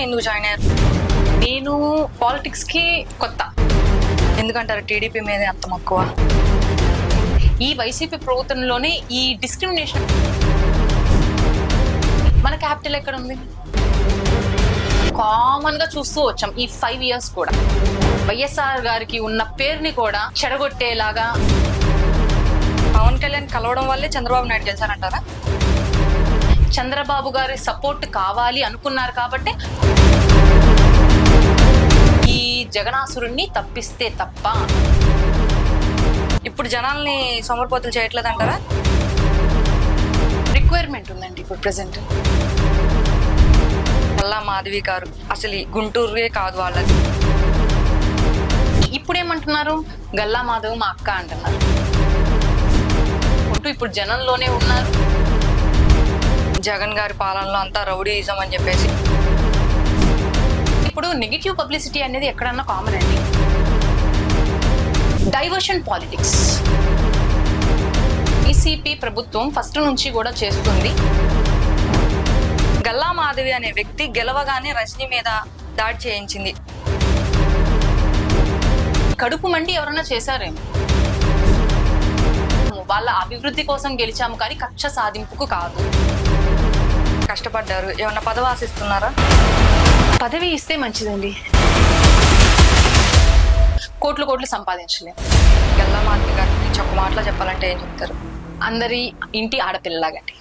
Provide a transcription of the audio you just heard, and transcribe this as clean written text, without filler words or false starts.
ఎందుకు జాయిన్ అయ్యారు? నేను పాలిటిక్స్ కి కొత్త. ఎందుకంటారు టీడీపీ మీద అంత మక్కువ? ఈ వైసీపీ ప్రభుత్వంలోనే ఈ డిస్క్రిమినేషన్. మన క్యాపిటల్ ఎక్కడ ఉంది? కామన్ గా చూస్తూ వచ్చాం ఈ 5 years కూడా. వైఎస్ఆర్ గారికి ఉన్న పేరుని కూడా చెడగొట్టేలాగా. పవన్ కళ్యాణ్ కలవడం వల్లే చంద్రబాబు నాయుడు గెలిచారంటారా? చంద్రబాబు గారి సపోర్ట్ కావాలి అనుకున్నారు కాబట్టి ఈ జగనాసురుణ్ణి తప్పిస్తే తప్ప. ఇప్పుడు జనాల్ని సోమరిపోతులు చేయట్లేదంటారా? రిక్వైర్మెంట్ ఉందండి ఇప్పుడు ప్రెసెంట్. గల్లా మాధవి గారు అసలు గుంటూరువే కాదు వాళ్ళది. ఇప్పుడేమంటున్నారు? గల్లా మాధవ్ మా అక్క అంటున్నారు. ఇప్పుడు జనంలోనే ఉన్నారు. జగన్ గారి పాలనలో అంతా రౌడీయిజం అని చెప్పేసి. ఇప్పుడు నెగిటివ్ పబ్లిసిటీ అనేది ఎక్కడన్నా కామన్ అండి. డైవర్షన్ పాలిటిక్స్ వైసీపీ ప్రభుత్వం ఫస్ట్ నుంచి కూడా చేస్తుంది. గల్లా మాధవి అనే వ్యక్తి గెలవగానే రజనీ మీద దాడి చేయించింది. కడుపు మండి ఎవరన్నా చేశారేమో. వాళ్ళ అభివృద్ధి కోసం గెలిచాము కానీ కక్ష సాధింపుకు కాదు. కష్టపడ్డారు. ఏమన్నా పదవి ఆశిస్తున్నారా? పదవి ఇస్తే మంచిదండి. కోట్లు సంపాదించలేము. గల్లా మాధవి గారి గురించి ఒక మాటలో చెప్పాలంటే ఏం చెప్తారు? అందరి ఇంటి ఆడపిల్లలాగండి.